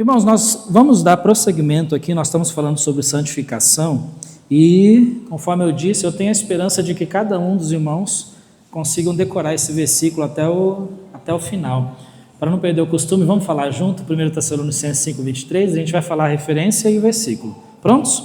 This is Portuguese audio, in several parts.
Irmãos, nós vamos dar prosseguimento aqui, nós estamos falando sobre santificação e, conforme eu disse, eu tenho a esperança de que cada um dos irmãos consigam decorar esse versículo até o final. Para não perder o costume, vamos falar junto, 1 Tessalonicenses 5:23, a gente vai falar a referência e o versículo. Prontos?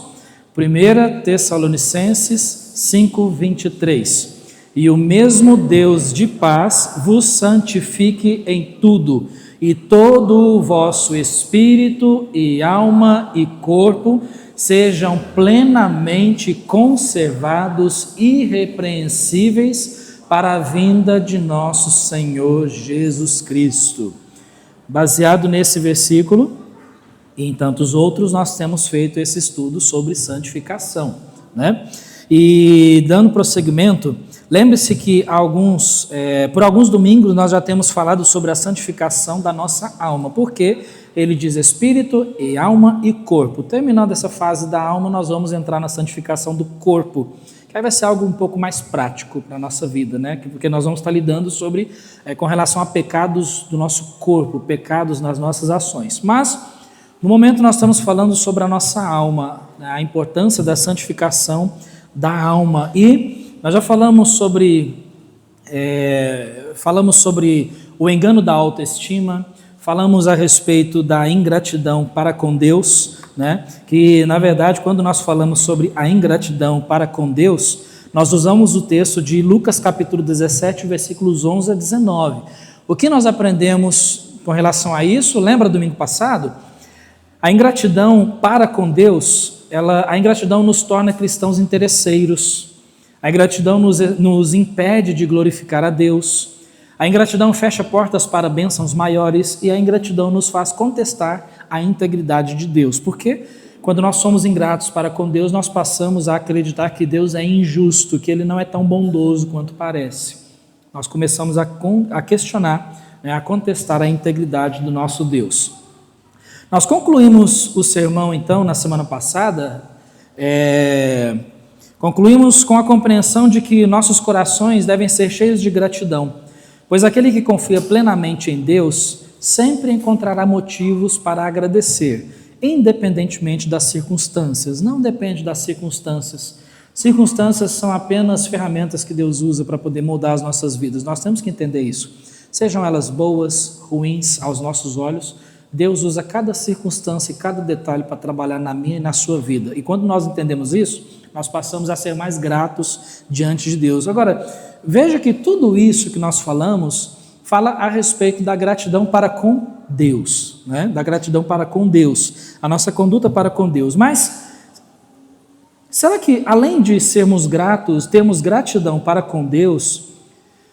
1 Tessalonicenses 5:23. E o mesmo Deus de paz vos santifique em tudo, e todo o vosso espírito e alma e corpo sejam plenamente conservados irrepreensíveis para a vinda de nosso Senhor Jesus Cristo. Baseado nesse versículo e em tantos outros, nós temos feito esse estudo sobre santificação, né? E dando prosseguimento, lembre-se que por alguns domingos nós já temos falado sobre a santificação da nossa alma, porque ele diz espírito e alma e corpo. Terminando essa fase da alma, nós vamos entrar na santificação do corpo, que aí vai ser algo um pouco mais prático para a nossa vida, né? Porque nós vamos estar lidando com relação a pecados do nosso corpo, pecados nas nossas ações. Mas, no momento nós estamos falando sobre a nossa alma, a importância da santificação da alma, e nós já falamos sobre o engano da autoestima, falamos a respeito da ingratidão para com Deus, né? Que na verdade quando nós falamos sobre a ingratidão para com Deus, nós usamos o texto de Lucas capítulo 17, versículos 11 a 19. O que nós aprendemos com relação a isso? Lembra domingo passado? A ingratidão para com Deus, a ingratidão nos torna cristãos interesseiros. A ingratidão nos impede de glorificar a Deus. A ingratidão fecha portas para bênçãos maiores e a ingratidão nos faz contestar a integridade de Deus. Porque quando nós somos ingratos para com Deus, nós passamos a acreditar que Deus é injusto, que Ele não é tão bondoso quanto parece. Nós começamos a questionar, a contestar a integridade do nosso Deus. Nós concluímos o sermão, então, na semana passada, concluímos com a compreensão de que nossos corações devem ser cheios de gratidão, pois aquele que confia plenamente em Deus sempre encontrará motivos para agradecer, independentemente das circunstâncias. Não depende das circunstâncias. Circunstâncias são apenas ferramentas que Deus usa para poder moldar as nossas vidas. Nós temos que entender isso. Sejam elas boas, ruins aos nossos olhos, Deus usa cada circunstância e cada detalhe para trabalhar na minha e na sua vida. E quando nós entendemos isso, nós passamos a ser mais gratos diante de Deus. Agora, veja que tudo isso que nós falamos, fala a respeito da gratidão para com Deus, né? Da gratidão para com Deus, a nossa conduta para com Deus. Mas, será que além de sermos gratos, termos gratidão para com Deus,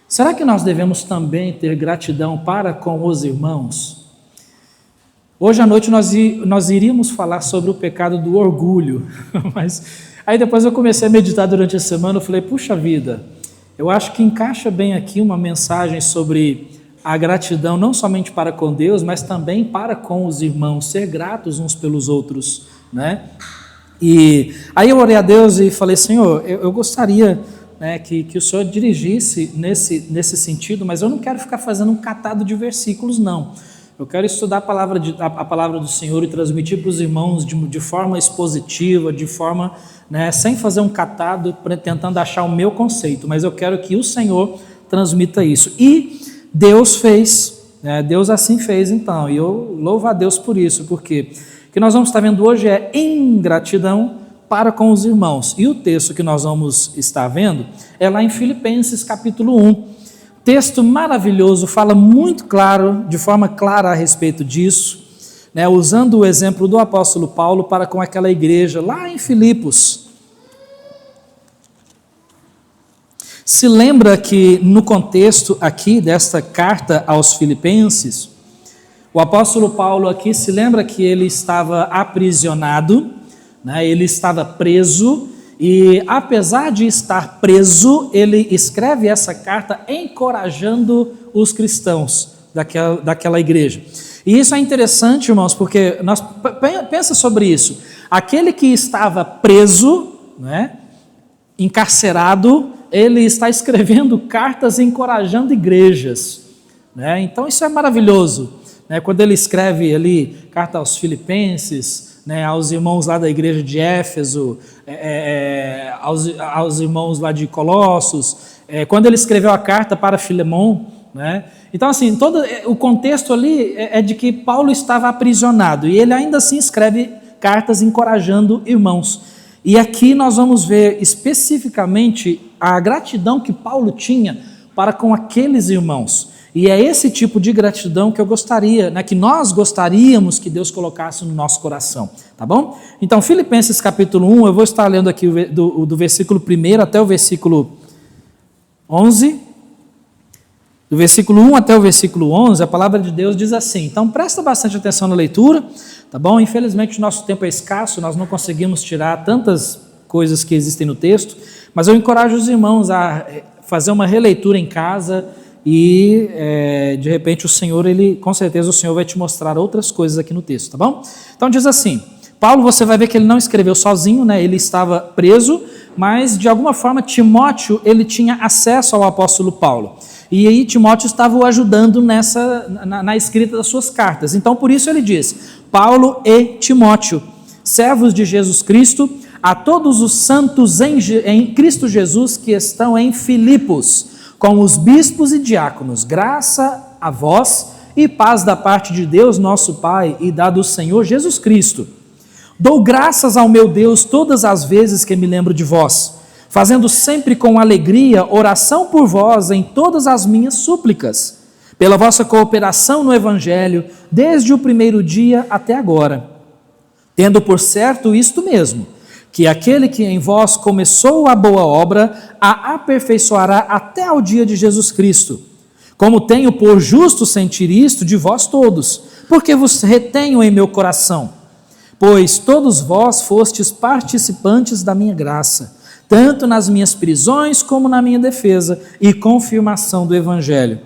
será que nós devemos também ter gratidão para com os irmãos? Hoje à noite nós iríamos falar sobre o pecado do orgulho, mas aí depois eu comecei a meditar durante a semana, eu falei, puxa vida, eu acho que encaixa bem aqui uma mensagem sobre a gratidão não somente para com Deus, mas também para com os irmãos, ser gratos uns pelos outros, né? E aí eu orei a Deus e falei, Senhor, eu gostaria, né, que o Senhor dirigisse nesse sentido, mas eu não quero ficar fazendo um catado de versículos, não. Eu quero estudar a palavra do Senhor e transmitir para os irmãos de forma expositiva, de forma, né, sem fazer um catado, tentando achar o meu conceito, mas eu quero que o Senhor transmita isso. E Deus fez, né, Deus assim fez então, e eu louvo a Deus por isso, porque o que nós vamos estar vendo hoje é ingratidão para com os irmãos. E o texto que nós vamos estar vendo é lá em Filipenses capítulo 1. Texto maravilhoso, fala muito claro, de forma clara a respeito disso, né, usando o exemplo do apóstolo Paulo para com aquela igreja lá em Filipos. Se lembra que no contexto aqui desta carta aos Filipenses, o apóstolo Paulo aqui se lembra que ele estava aprisionado, né, ele estava preso, e apesar de estar preso, ele escreve essa carta encorajando os cristãos daquela igreja. E isso é interessante, irmãos, porque pensa sobre isso. Aquele que estava preso, né, encarcerado, ele está escrevendo cartas encorajando igrejas, né? Então isso é maravilhoso. né, quando ele escreve ali carta aos Filipenses, né, aos irmãos lá da igreja de Éfeso, aos irmãos lá de Colossos, quando ele escreveu a carta para Filemon, né? Então, assim, todo o contexto ali é de que Paulo estava aprisionado e ele ainda assim escreve cartas encorajando irmãos. E aqui nós vamos ver especificamente a gratidão que Paulo tinha para com aqueles irmãos. E é esse tipo de gratidão que eu gostaria, né, que nós gostaríamos que Deus colocasse no nosso coração, tá bom? Então, Filipenses capítulo 1, eu vou estar lendo aqui do versículo 1 até o versículo 11. Do versículo 1 até o versículo 11, a palavra de Deus diz assim. Então, presta bastante atenção na leitura, tá bom? Infelizmente, o nosso tempo é escasso, nós não conseguimos tirar tantas coisas que existem no texto, mas eu encorajo os irmãos a fazer uma releitura em casa e, de repente, com certeza o Senhor vai te mostrar outras coisas aqui no texto, tá bom? Então, diz assim, Paulo, você vai ver que ele não escreveu sozinho, né? Ele estava preso, mas, de alguma forma, Timóteo, ele tinha acesso ao apóstolo Paulo. E aí Timóteo estava o ajudando na escrita das suas cartas. Então, por isso ele diz, Paulo e Timóteo, servos de Jesus Cristo, a todos os santos em Cristo Jesus que estão em Filipos, com os bispos e diáconos, graça a vós e paz da parte de Deus nosso Pai e da do Senhor Jesus Cristo. Dou graças ao meu Deus todas as vezes que me lembro de vós, fazendo sempre com alegria oração por vós em todas as minhas súplicas, pela vossa cooperação no Evangelho, desde o primeiro dia até agora, tendo por certo isto mesmo, que aquele que em vós começou a boa obra, a aperfeiçoará até ao dia de Jesus Cristo. Como tenho por justo sentir isto de vós todos, porque vos retenho em meu coração, pois todos vós fostes participantes da minha graça, tanto nas minhas prisões como na minha defesa e confirmação do Evangelho.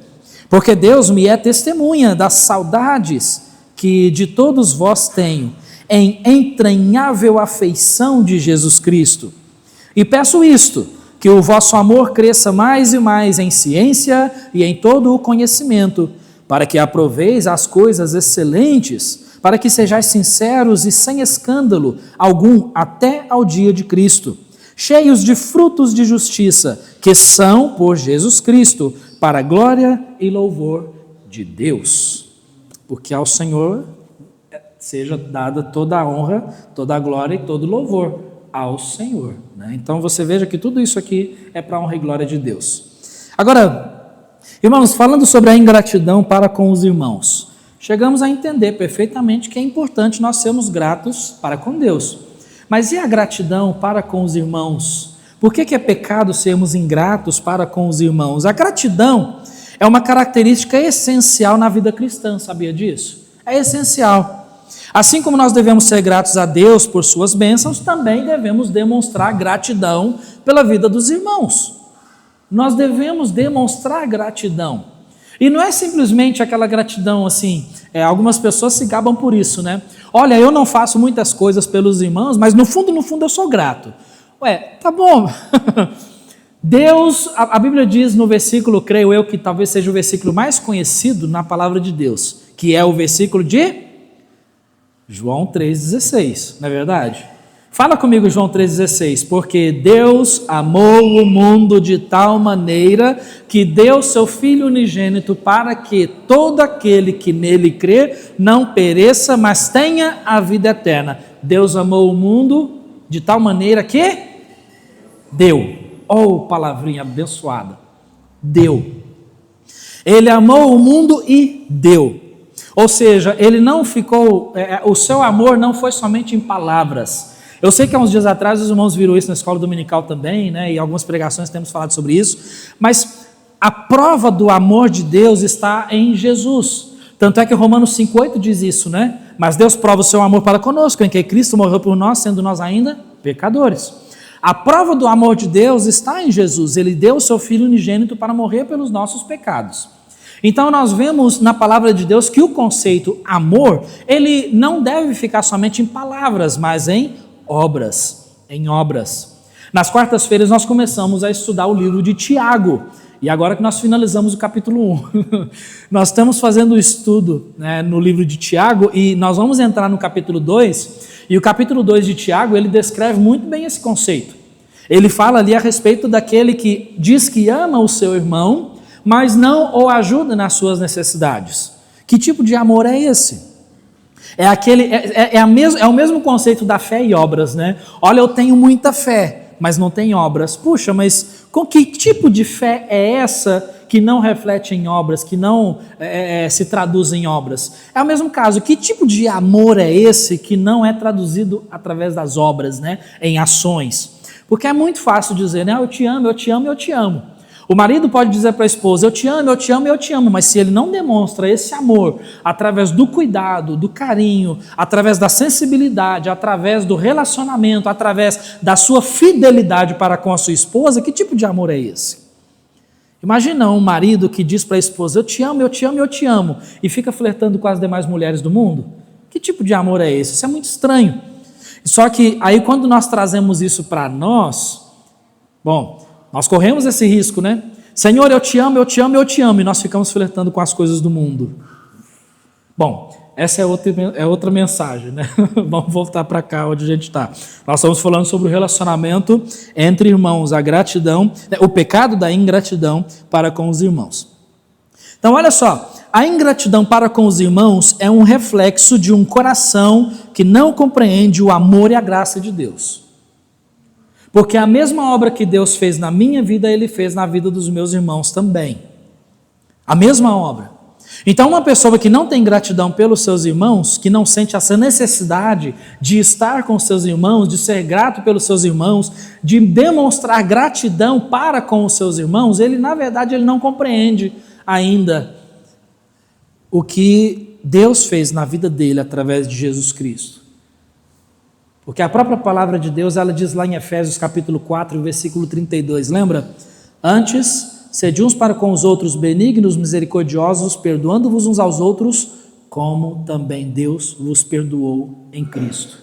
Porque Deus me é testemunha das saudades que de todos vós tenho, em entranhável afeição de Jesus Cristo. E peço isto, que o vosso amor cresça mais e mais em ciência e em todo o conhecimento, para que aproveis as coisas excelentes, para que sejais sinceros e sem escândalo algum até ao dia de Cristo, cheios de frutos de justiça, que são por Jesus Cristo, para a glória e louvor de Deus. Porque ao Senhor seja dada toda a honra, toda a glória e todo o louvor ao Senhor, né? Então você veja que tudo isso aqui é para a honra e glória de Deus. Agora, irmãos, falando sobre a ingratidão para com os irmãos, chegamos a entender perfeitamente que é importante nós sermos gratos para com Deus. Mas e a gratidão para com os irmãos? Por que é pecado sermos ingratos para com os irmãos? A gratidão é uma característica essencial na vida cristã, sabia disso? É essencial. Assim como nós devemos ser gratos a Deus por suas bênçãos, também devemos demonstrar gratidão pela vida dos irmãos. Nós devemos demonstrar gratidão. E não é simplesmente aquela gratidão assim, algumas pessoas se gabam por isso, né? Olha, eu não faço muitas coisas pelos irmãos, mas no fundo eu sou grato. Ué, tá bom. Deus, a Bíblia diz no versículo, creio eu, que talvez seja o versículo mais conhecido na palavra de Deus, que é o versículo de João 3,16, não é verdade? Fala comigo João 3,16, porque Deus amou o mundo de tal maneira que deu seu Filho unigênito para que todo aquele que nele crê não pereça, mas tenha a vida eterna. Deus amou o mundo de tal maneira que deu. Oh, palavrinha abençoada. Deu. Ele amou o mundo e deu. Ou seja, ele não ficou, o seu amor não foi somente em palavras. Eu sei que há uns dias atrás os irmãos viram isso na escola dominical também, né? E algumas pregações temos falado sobre isso, mas a prova do amor de Deus está em Jesus. Tanto é que Romanos 5,8 diz isso, né? Mas Deus prova o seu amor para conosco, em que Cristo morreu por nós, sendo nós ainda pecadores. A prova do amor de Deus está em Jesus. Ele deu o seu Filho unigênito para morrer pelos nossos pecados. Então nós vemos na palavra de Deus que o conceito amor, ele não deve ficar somente em palavras, mas em obras. Nas quartas-feiras nós começamos a estudar o livro de Tiago. e agora que nós finalizamos o capítulo 1, nós estamos fazendo o estudo, né, no livro de Tiago, e nós vamos entrar no capítulo 2, e o capítulo 2 de Tiago, ele descreve muito bem esse conceito. Ele fala ali a respeito daquele que diz que ama o seu irmão, mas não o ajuda nas suas necessidades. Que tipo de amor é esse? É o mesmo conceito da fé e obras, né? Olha, eu tenho muita fé, mas não tenho obras. Puxa, mas com que tipo de fé é essa que não reflete em obras, que não se traduz em obras? É o mesmo caso, que tipo de amor é esse que não é traduzido através das obras, né? Em ações? Porque é muito fácil dizer, né? Eu te amo, eu te amo, eu te amo. O marido pode dizer para a esposa, eu te amo, eu te amo, eu te amo, mas se ele não demonstra esse amor através do cuidado, do carinho, através da sensibilidade, através do relacionamento, através da sua fidelidade para com a sua esposa, que tipo de amor é esse? Imagina um marido que diz para a esposa, eu te amo, eu te amo, eu te amo, e fica flertando com as demais mulheres do mundo? Que tipo de amor é esse? Isso é muito estranho. Só que aí quando nós trazemos isso para nós, bom, nós corremos esse risco, né? Senhor, eu te amo, eu te amo, eu te amo, e nós ficamos flertando com as coisas do mundo. Bom, essa é outra mensagem, né? Vamos voltar para cá onde a gente está. Nós estamos falando sobre o relacionamento entre irmãos, a gratidão, o pecado da ingratidão para com os irmãos. Então, olha só, a ingratidão para com os irmãos é um reflexo de um coração que não compreende o amor e a graça de Deus. Porque a mesma obra que Deus fez na minha vida, Ele fez na vida dos meus irmãos também. A mesma obra. Então, uma pessoa que não tem gratidão pelos seus irmãos, que não sente essa necessidade de estar com seus irmãos, de ser grato pelos seus irmãos, de demonstrar gratidão para com os seus irmãos, ele, na verdade, ele não compreende ainda o que Deus fez na vida dele através de Jesus Cristo. Porque a própria palavra de Deus, ela diz lá em Efésios capítulo 4, versículo 32, lembra? Antes, sede uns para com os outros benignos, misericordiosos, perdoando-vos uns aos outros, como também Deus vos perdoou em Cristo.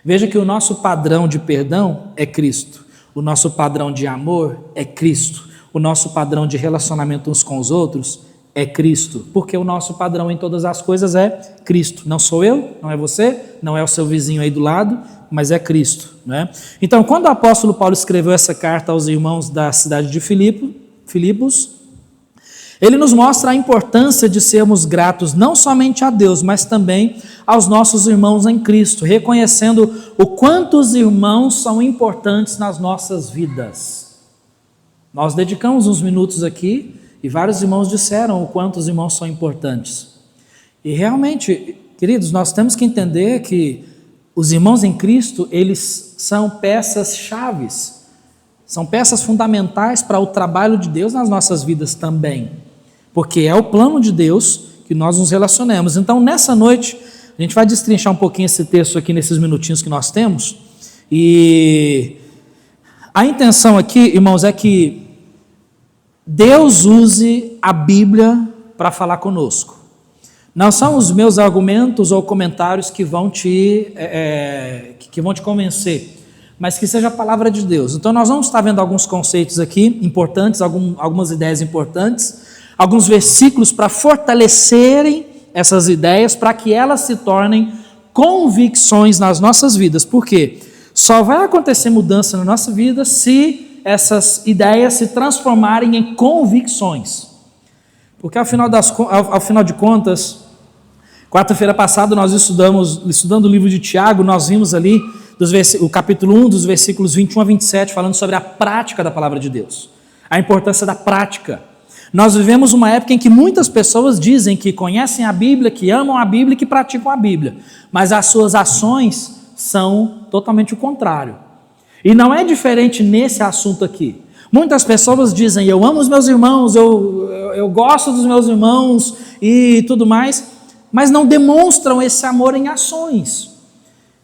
Veja que o nosso padrão de perdão é Cristo, o nosso padrão de amor é Cristo, o nosso padrão de relacionamento uns com os outros é Cristo, porque o nosso padrão em todas as coisas é Cristo. Não sou eu, não é você, não é o seu vizinho aí do lado, mas é Cristo, né? Então, quando o apóstolo Paulo escreveu essa carta aos irmãos da cidade de Filipos, ele nos mostra a importância de sermos gratos não somente a Deus, mas também aos nossos irmãos em Cristo, reconhecendo o quanto os irmãos são importantes nas nossas vidas. Nós dedicamos uns minutos aqui e vários irmãos disseram o quanto os irmãos são importantes. E realmente, queridos, nós temos que entender que os irmãos em Cristo, eles são peças chaves, são peças fundamentais para o trabalho de Deus nas nossas vidas também, porque é o plano de Deus que nós nos relacionemos. Então, nessa noite, a gente vai destrinchar um pouquinho esse texto aqui nesses minutinhos que nós temos, e a intenção aqui, irmãos, é que Deus use a Bíblia para falar conosco. Não são os meus argumentos ou comentários que vão te convencer, mas que seja a palavra de Deus. Então nós vamos estar vendo alguns conceitos aqui importantes, algumas ideias importantes, alguns versículos para fortalecerem essas ideias, para que elas se tornem convicções nas nossas vidas. Por quê? Só vai acontecer mudança na nossa vida se essas ideias se transformarem em convicções. Porque ao final de contas, quarta-feira passada nós estudando o livro de Tiago, nós vimos ali o capítulo 1, dos versículos 21 a 27, falando sobre a prática da palavra de Deus, a importância da prática. Nós vivemos uma época em que muitas pessoas dizem que conhecem a Bíblia, que amam a Bíblia e que praticam a Bíblia, mas as suas ações são totalmente o contrário. E não é diferente nesse assunto aqui. Muitas pessoas dizem, eu amo os meus irmãos, eu gosto dos meus irmãos e tudo mais, mas não demonstram esse amor em ações.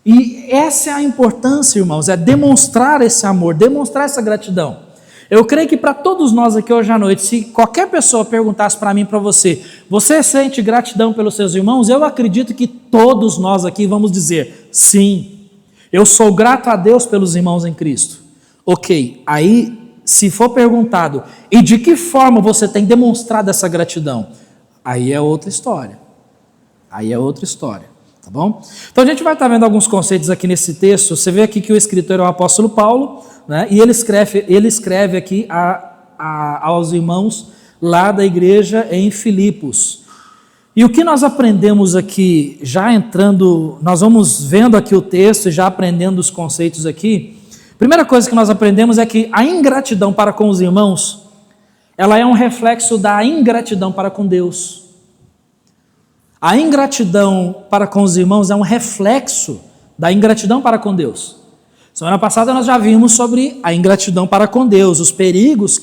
E essa é a importância, irmãos, é demonstrar esse amor, demonstrar essa gratidão. Eu creio que para todos nós aqui hoje à noite, se qualquer pessoa perguntasse para mim, para você, você sente gratidão pelos seus irmãos? Eu acredito que todos nós aqui vamos dizer, sim, eu sou grato a Deus pelos irmãos em Cristo. Ok, aí se for perguntado, e de que forma você tem demonstrado essa gratidão? Aí é outra história. Tá bom? Então a gente vai estar vendo alguns conceitos aqui nesse texto. Você vê aqui que o escritor é o apóstolo Paulo, né? E ele escreve aqui aos irmãos lá da igreja em Filipos. E o que nós aprendemos aqui, já entrando, nós vamos vendo aqui o texto e já aprendendo os conceitos aqui. Primeira coisa que nós aprendemos é que a ingratidão para com os irmãos, ela é um reflexo da ingratidão para com Deus. A ingratidão para com os irmãos é um reflexo da ingratidão para com Deus. Semana passada nós já vimos sobre a ingratidão para com Deus, os perigos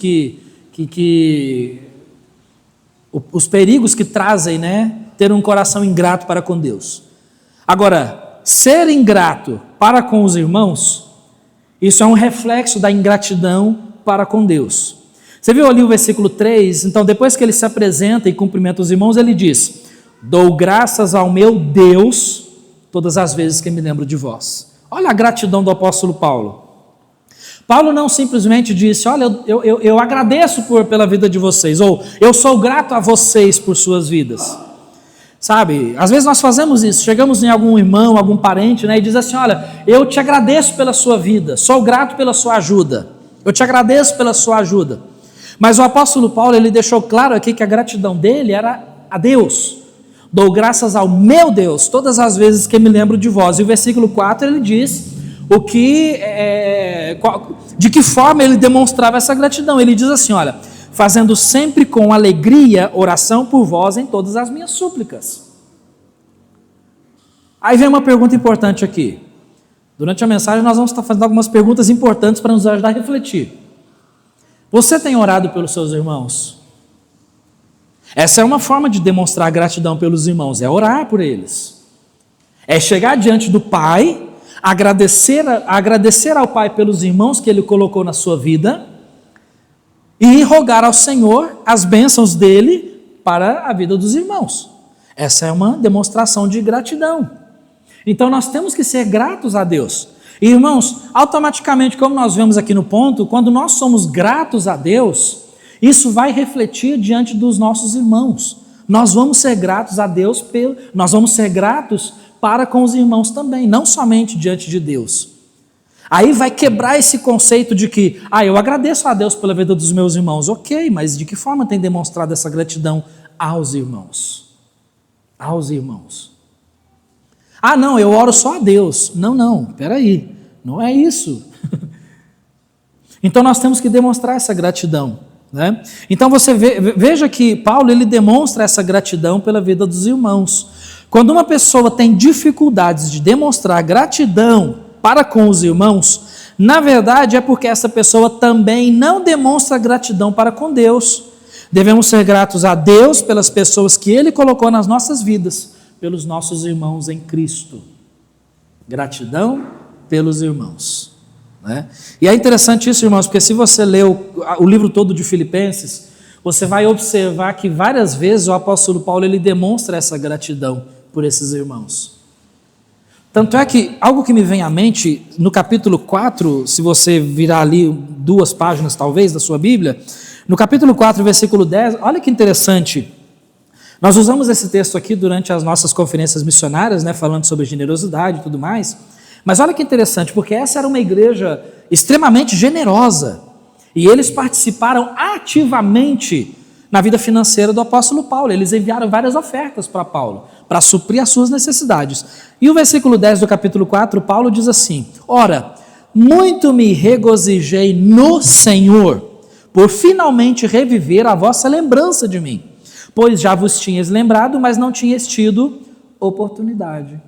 os perigos que trazem, né, ter um coração ingrato para com Deus. Agora, ser ingrato para com os irmãos, isso é um reflexo da ingratidão para com Deus. Você viu ali o versículo 3? Então, depois que ele se apresenta e cumprimenta os irmãos, ele diz: dou graças ao meu Deus todas as vezes que me lembro de vós. Olha a gratidão do apóstolo Paulo. Paulo não simplesmente disse: olha, eu agradeço pela vida de vocês, ou eu sou grato a vocês por suas vidas. Sabe, às vezes nós fazemos isso, chegamos em algum irmão, algum parente, né, e diz assim: olha, eu te agradeço pela sua vida, sou grato pela sua ajuda, eu te agradeço pela sua ajuda. Mas o apóstolo Paulo, ele deixou claro aqui que a gratidão dele era a Deus. Dou graças ao meu Deus todas as vezes que me lembro de vós. E o versículo 4 ele diz de que forma ele demonstrava essa gratidão. Ele diz assim: olha, fazendo sempre com alegria oração por vós em todas as minhas súplicas. Aí vem uma pergunta importante aqui. Durante a mensagem nós vamos estar fazendo algumas perguntas importantes para nos ajudar a refletir. Você tem orado pelos seus irmãos? Essa é uma forma de demonstrar gratidão pelos irmãos, é orar por eles. É chegar diante do Pai, agradecer ao Pai pelos irmãos que Ele colocou na sua vida e rogar ao Senhor as bênçãos dEle para a vida dos irmãos. Essa é uma demonstração de gratidão. Então nós temos que ser gratos a Deus. E, irmãos, automaticamente, como nós vemos aqui no ponto, quando nós somos gratos a Deus, isso vai refletir diante dos nossos irmãos. Nós vamos ser gratos a Deus, nós vamos ser gratos para com os irmãos também, não somente diante de Deus. Aí vai quebrar esse conceito de que, eu agradeço a Deus pela vida dos meus irmãos. Ok, mas de que forma tem demonstrado essa gratidão aos irmãos? Aos irmãos. Não, eu oro só a Deus. Não, peraí, não é isso. Então nós temos que demonstrar essa gratidão. Né? Então você veja que Paulo ele demonstra essa gratidão pela vida dos irmãos. Quando uma pessoa tem dificuldades de demonstrar gratidão para com os irmãos, na verdade é porque essa pessoa também não demonstra gratidão para com Deus. Devemos ser gratos a Deus pelas pessoas que Ele colocou nas nossas vidas, pelos nossos irmãos em Cristo. Gratidão pelos irmãos. Né? E é interessante isso, irmãos, porque se você ler o livro todo de Filipenses, você vai observar que várias vezes o apóstolo Paulo ele demonstra essa gratidão por esses irmãos. Tanto é que algo que me vem à mente, no capítulo 4, se você virar ali 2 páginas talvez da sua Bíblia, no capítulo 4, versículo 10, olha que interessante. Nós usamos esse texto aqui durante as nossas conferências missionárias, né, falando sobre generosidade e tudo mais. Mas olha que interessante, porque essa era uma igreja extremamente generosa e eles participaram ativamente na vida financeira do apóstolo Paulo. Eles enviaram várias ofertas para Paulo, para suprir as suas necessidades. E o versículo 10 do capítulo 4, Paulo diz assim: ora, muito me regozijei no Senhor, por finalmente reviver a vossa lembrança de mim, pois já vos tinhas lembrado, mas não tinhas tido oportunidade.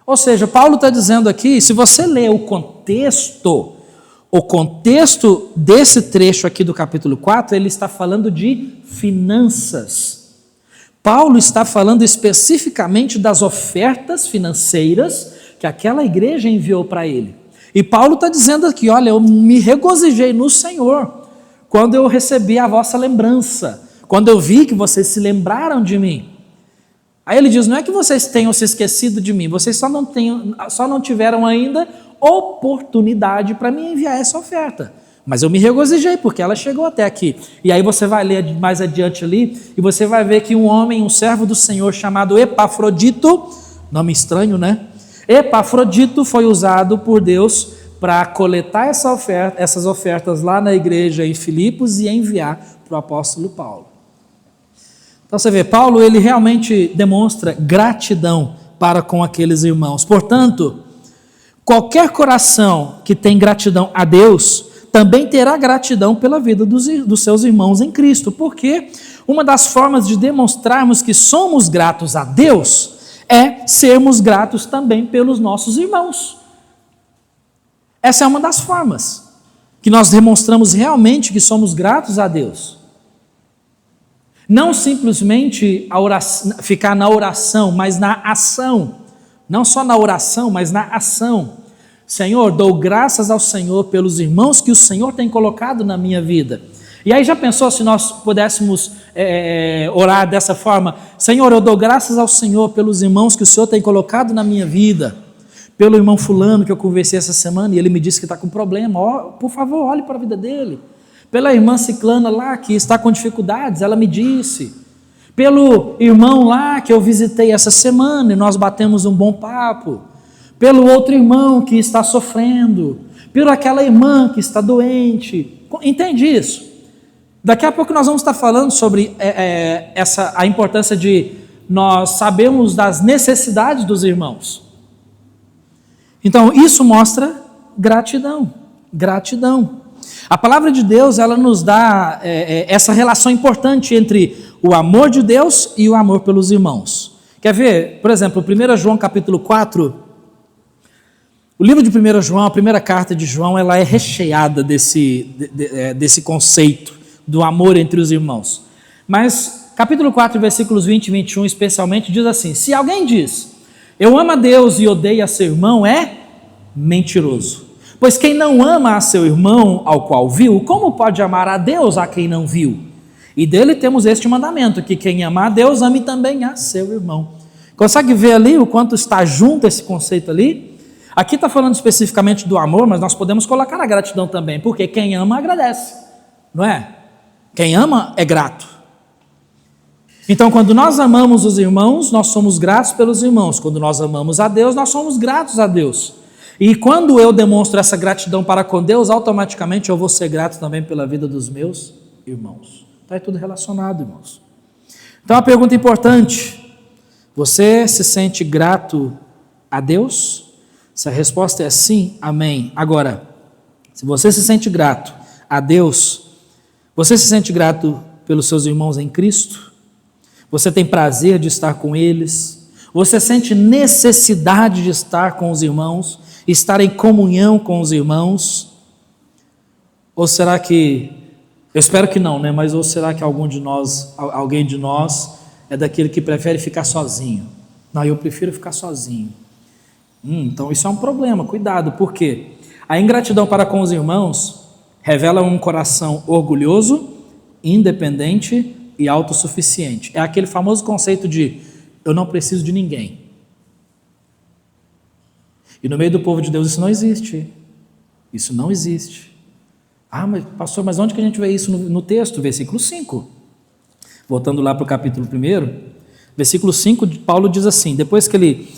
Ou seja, Paulo está dizendo aqui, se você ler o contexto desse trecho aqui do capítulo 4, ele está falando de finanças. Paulo está falando especificamente das ofertas financeiras que aquela igreja enviou para ele. E Paulo está dizendo aqui, olha, eu me regozijei no Senhor, quando eu recebi a vossa lembrança, quando eu vi que vocês se lembraram de mim. Aí ele diz, não é que vocês tenham se esquecido de mim, vocês só não tiveram ainda oportunidade para me enviar essa oferta. mas eu me regozijei porque ela chegou até aqui. E aí você vai ler mais adiante ali e você vai ver que um homem, um servo do Senhor chamado Epafrodito, nome estranho, né? Epafrodito foi usado por Deus para coletar essas ofertas lá na igreja em Filipos e enviar para o apóstolo Paulo. Então você vê, Paulo ele realmente demonstra gratidão para com aqueles irmãos. Portanto, qualquer coração que tem gratidão a Deus, também terá gratidão pela vida dos seus irmãos em Cristo, porque uma das formas de demonstrarmos que somos gratos a Deus é sermos gratos também pelos nossos irmãos. Essa é uma das formas que nós demonstramos realmente que somos gratos a Deus. Não simplesmente ficar na oração, mas na ação. Não só na oração, mas na ação. Senhor, dou graças ao Senhor pelos irmãos que o Senhor tem colocado na minha vida. E aí já pensou se nós pudéssemos orar dessa forma? Senhor, eu dou graças ao Senhor pelos irmãos que o Senhor tem colocado na minha vida. Pelo irmão fulano que eu conversei essa semana e ele me disse que está com problema. Por favor, olhe para a vida dele. Pela irmã ciclana lá que está com dificuldades, ela me disse. Pelo irmão lá que eu visitei essa semana e nós batemos um bom papo. Pelo outro irmão que está sofrendo. Pela aquela irmã que está doente. Entende isso? Daqui a pouco nós vamos estar falando sobre a importância de nós sabermos das necessidades dos irmãos. Então, isso mostra gratidão. Gratidão. A palavra de Deus, ela nos dá essa relação importante entre o amor de Deus e o amor pelos irmãos. Quer ver? Por exemplo, 1 João capítulo 4, o livro de 1 João, a primeira carta de João, ela é recheada desse conceito do amor entre os irmãos. Mas capítulo 4, versículos 20 e 21 especialmente, diz assim: se alguém diz, eu amo a Deus e odeio a seu irmão, é mentiroso. Pois quem não ama a seu irmão ao qual viu, como pode amar a Deus a quem não viu? E dele temos este mandamento, que quem ama a Deus, ame também a seu irmão. Consegue ver ali o quanto está junto esse conceito ali? Aqui está falando especificamente do amor, mas nós podemos colocar a gratidão também, porque quem ama agradece, não é? Quem ama é grato. Então, quando nós amamos os irmãos, nós somos gratos pelos irmãos. Quando nós amamos a Deus, nós somos gratos a Deus. E quando eu demonstro essa gratidão para com Deus, automaticamente eu vou ser grato também pela vida dos meus irmãos. Está tudo relacionado, irmãos. Então, a pergunta importante: você se sente grato a Deus? Se a resposta é sim, amém. Agora, se você se sente grato a Deus, você se sente grato pelos seus irmãos em Cristo? Você tem prazer de estar com eles? Você sente necessidade de estar com os irmãos? Estar em comunhão com os irmãos? Ou será que, eu espero que não, né? Mas ou será que alguém de nós é daquele que prefere ficar sozinho? Não, eu prefiro ficar sozinho. Então isso é um problema, cuidado, porque a ingratidão para com os irmãos revela um coração orgulhoso, independente e autossuficiente. É aquele famoso conceito de eu não preciso de ninguém. E no meio do povo de Deus isso não existe. Isso não existe. Mas pastor, mas onde que a gente vê isso no texto? Versículo 5. Voltando lá para o capítulo 1, versículo 5, Paulo diz assim: depois que ele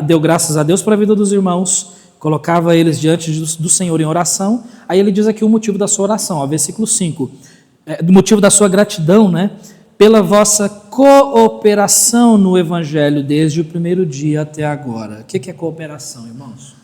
deu graças a Deus pela vida dos irmãos, colocava eles diante do Senhor em oração, aí ele diz aqui o motivo da sua oração, versículo 5, do motivo da sua gratidão, né? Pela vossa cooperação no Evangelho desde o primeiro dia até agora. O que é cooperação, irmãos?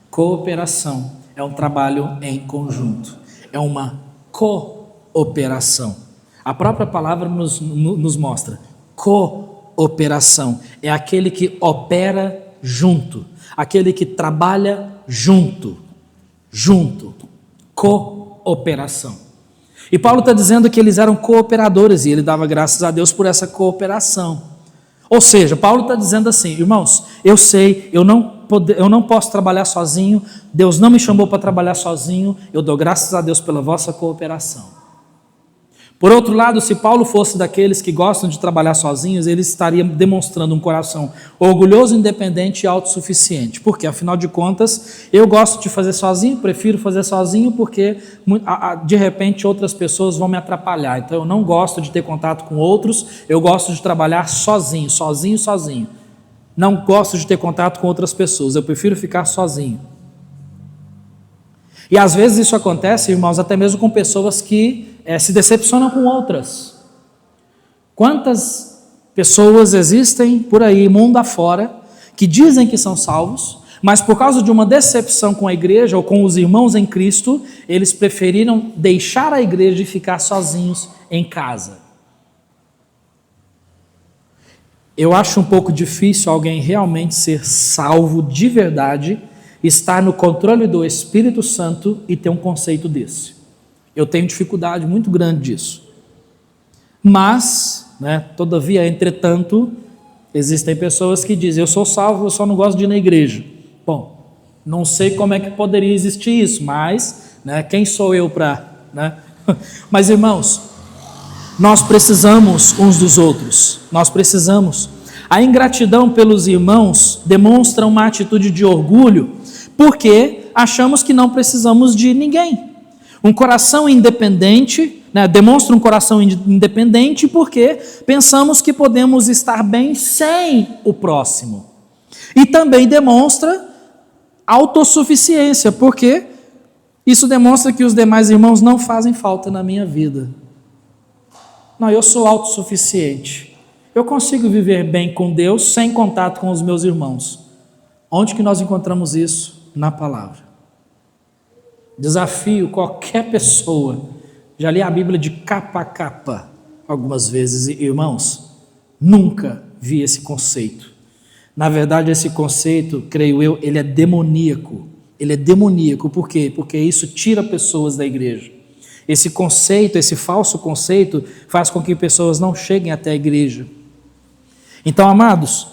Cooperação é um trabalho em conjunto, é uma cooperação. A própria palavra nos mostra, cooperação, é aquele que opera junto, aquele que trabalha junto, cooperação. E Paulo está dizendo que eles eram cooperadores e ele dava graças a Deus por essa cooperação. Ou seja, Paulo está dizendo assim: irmãos, eu sei, eu não posso trabalhar sozinho, Deus não me chamou para trabalhar sozinho, eu dou graças a Deus pela vossa cooperação. Por outro lado, se Paulo fosse daqueles que gostam de trabalhar sozinhos, ele estaria demonstrando um coração orgulhoso, independente e autossuficiente. Porque, afinal de contas, eu gosto de fazer sozinho, prefiro fazer sozinho porque, de repente, outras pessoas vão me atrapalhar. Então, eu não gosto de ter contato com outros, eu gosto de trabalhar sozinho. Não gosto de ter contato com outras pessoas, eu prefiro ficar sozinho. E às vezes isso acontece, irmãos, até mesmo com pessoas que se decepcionam com outras. Quantas pessoas existem por aí, mundo afora, que dizem que são salvos, mas por causa de uma decepção com a igreja ou com os irmãos em Cristo, eles preferiram deixar a igreja e ficar sozinhos em casa. Eu acho um pouco difícil alguém realmente ser salvo de verdade, estar no controle do Espírito Santo e ter um conceito desse. Eu tenho dificuldade muito grande disso. Mas, todavia, entretanto, existem pessoas que dizem, eu sou salvo, eu só não gosto de ir na igreja. Bom, não sei como é que poderia existir isso, mas, quem sou eu para... Mas, irmãos, nós precisamos uns dos outros, nós precisamos. A ingratidão pelos irmãos demonstra uma atitude de orgulho, porque achamos que não precisamos de ninguém. Um coração independente, demonstra um coração independente porque pensamos que podemos estar bem sem o próximo. E também demonstra autossuficiência, porque isso demonstra que os demais irmãos não fazem falta na minha vida. Não, eu sou autossuficiente. Eu consigo viver bem com Deus sem contato com os meus irmãos. Onde que nós encontramos isso? Na palavra. Desafio qualquer pessoa, já li a Bíblia de capa a capa algumas vezes, e, irmãos, nunca vi esse conceito. Na verdade, esse conceito, creio eu, ele é demoníaco. Ele é demoníaco, por quê? Porque isso tira pessoas da igreja. Esse conceito, esse falso conceito, faz com que pessoas não cheguem até a igreja. Então, amados,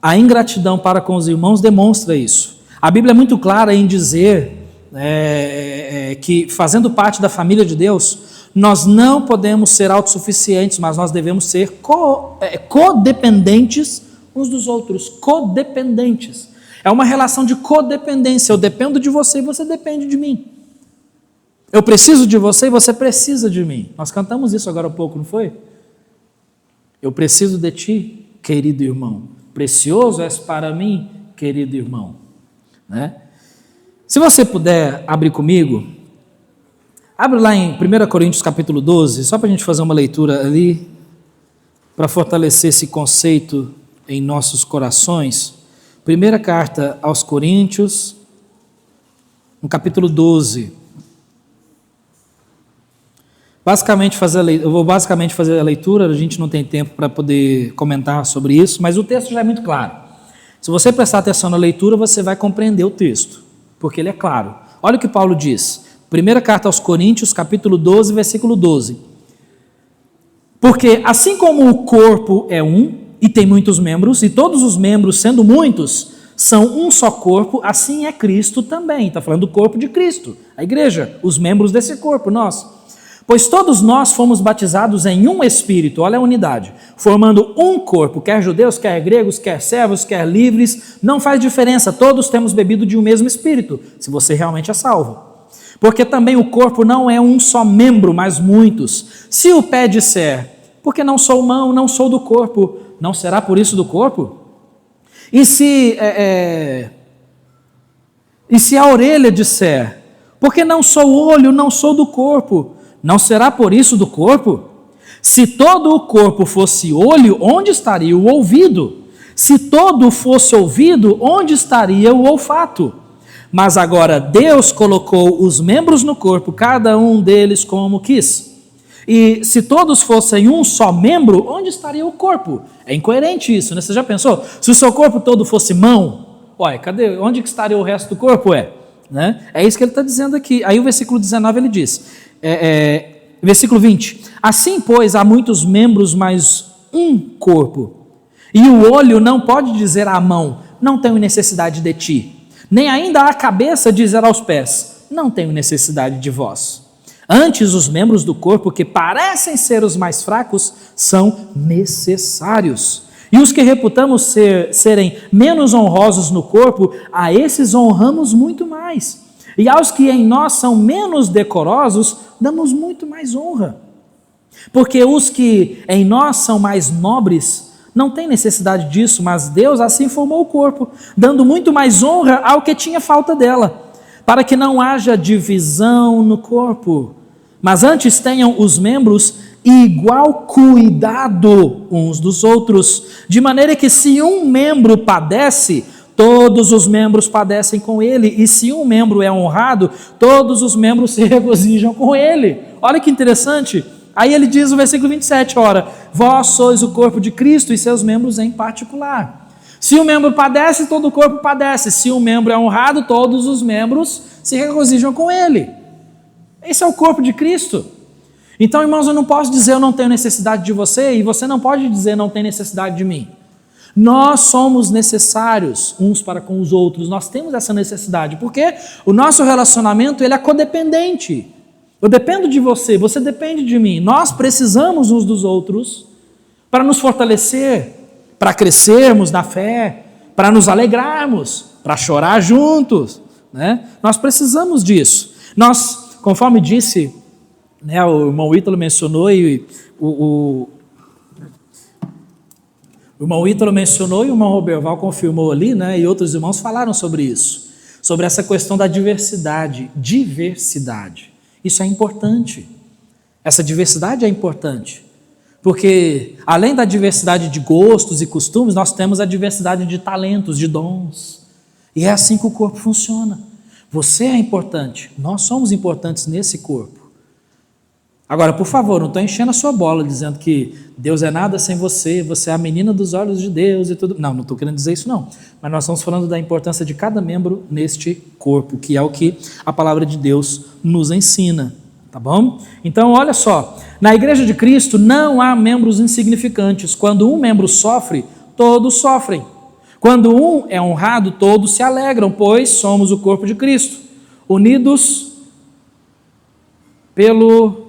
a ingratidão para com os irmãos demonstra isso. A Bíblia é muito clara em dizer que, fazendo parte da família de Deus, nós não podemos ser autossuficientes, mas nós devemos ser codependentes uns dos outros. Codependentes. É uma relação de codependência. Eu dependo de você e você depende de mim. Eu preciso de você e você precisa de mim. Nós cantamos isso agora há pouco, não foi? Eu preciso de ti, querido irmão. Precioso és para mim, querido irmão. Se você puder abrir comigo, abre lá em 1 Coríntios capítulo 12, só para a gente fazer uma leitura ali, para fortalecer esse conceito em nossos corações. Primeira carta aos Coríntios, no capítulo 12. Eu vou basicamente fazer a leitura, a gente não tem tempo para poder comentar sobre isso, mas o texto já é muito claro. Se você prestar atenção na leitura, você vai compreender o texto, porque ele é claro. Olha o que Paulo diz, primeira carta aos Coríntios, capítulo 12, versículo 12. Porque assim como o corpo é um e tem muitos membros, e todos os membros, sendo muitos, são um só corpo, assim é Cristo também. Está falando do corpo de Cristo, a igreja, os membros desse corpo, nós. Pois todos nós fomos batizados em um Espírito, olha a unidade, formando um corpo, quer judeus, quer gregos, quer servos, quer livres, não faz diferença, todos temos bebido de um mesmo Espírito, se você realmente é salvo. Porque também o corpo não é um só membro, mas muitos. Se o pé disser, porque não sou mão, não sou do corpo, não será por isso do corpo? E se a orelha disser, porque não sou olho, não sou do corpo, não será por isso do corpo? Se todo o corpo fosse olho, onde estaria o ouvido? Se todo fosse ouvido, onde estaria o olfato? Mas agora Deus colocou os membros no corpo, cada um deles como quis. E se todos fossem um só membro, onde estaria o corpo? É incoerente isso, né? Você já pensou? Se o seu corpo todo fosse mão, cadê? Onde que estaria o resto do corpo? É isso que ele está dizendo aqui. Aí o versículo 19 ele diz... versículo 20, assim pois há muitos membros, mas um corpo, e o olho não pode dizer à mão, não tenho necessidade de ti, nem ainda a cabeça dizer aos pés, não tenho necessidade de vós. Antes, os membros do corpo que parecem ser os mais fracos são necessários. E os que reputamos serem menos honrosos no corpo, a esses honramos muito mais. E aos que em nós são menos decorosos, damos muito mais honra. Porque os que em nós são mais nobres, não têm necessidade disso, mas Deus assim formou o corpo, dando muito mais honra ao que tinha falta dela, para que não haja divisão no corpo, mas antes tenham os membros igual cuidado uns dos outros, de maneira que se um membro padece, todos os membros padecem com ele, e se um membro é honrado, todos os membros se regozijam com ele. Olha que interessante. Aí ele diz no versículo 27, ora, vós sois o corpo de Cristo e seus membros em particular. Se um membro padece, todo o corpo padece. Se um membro é honrado, todos os membros se regozijam com ele. Esse é o corpo de Cristo. Então, irmãos, eu não posso dizer eu não tenho necessidade de você, e você não pode dizer não tem necessidade de mim. Nós somos necessários uns para com os outros, nós temos essa necessidade, porque o nosso relacionamento ele é codependente. Eu dependo de você, você depende de mim. Nós precisamos uns dos outros para nos fortalecer, para crescermos na fé, para nos alegrarmos, para chorar juntos, né? Nós precisamos disso. Nós, conforme disse, né, o irmão Ítalo mencionou e o irmão Ítalo mencionou e o irmão Roberval confirmou ali, né, e outros irmãos falaram sobre isso, sobre essa questão da diversidade. Isso é importante. Essa diversidade é importante, porque além da diversidade de gostos e costumes, nós temos a diversidade de talentos, de dons, e é assim que o corpo funciona. Você é importante, nós somos importantes nesse corpo. Agora, por favor, não estou enchendo a sua bola dizendo que Deus é nada sem você, você é a menina dos olhos de Deus e tudo. Não estou querendo dizer isso não. Mas nós estamos falando da importância de cada membro neste corpo, que é o que a palavra de Deus nos ensina, tá bom? Então, olha só, na igreja de Cristo não há membros insignificantes. Quando um membro sofre, todos sofrem. Quando um é honrado, todos se alegram, pois somos o corpo de Cristo, unidos pelo...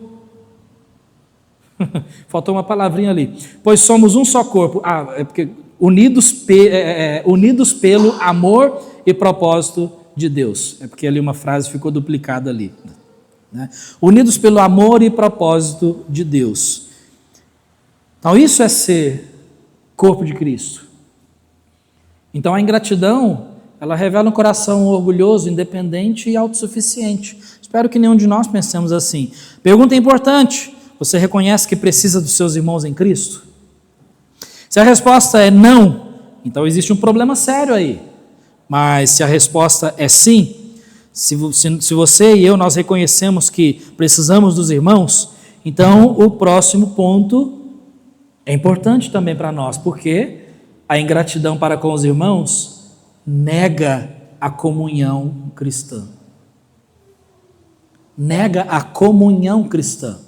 Faltou uma palavrinha ali. Pois somos um só corpo. É porque unidos pelo amor e propósito de Deus. É porque ali uma frase ficou duplicada ali, né? Unidos pelo amor e propósito de Deus. Então isso é ser corpo de Cristo. Então a ingratidão, ela revela um coração orgulhoso, independente e autossuficiente. Espero que nenhum de nós pensemos assim. Pergunta importante: você reconhece que precisa dos seus irmãos em Cristo? Se a resposta é não, então existe um problema sério aí. Mas se a resposta é sim, se você e eu nós reconhecemos que precisamos dos irmãos, então o próximo ponto é importante também para nós, porque a ingratidão para com os irmãos nega a comunhão cristã. Nega a comunhão cristã.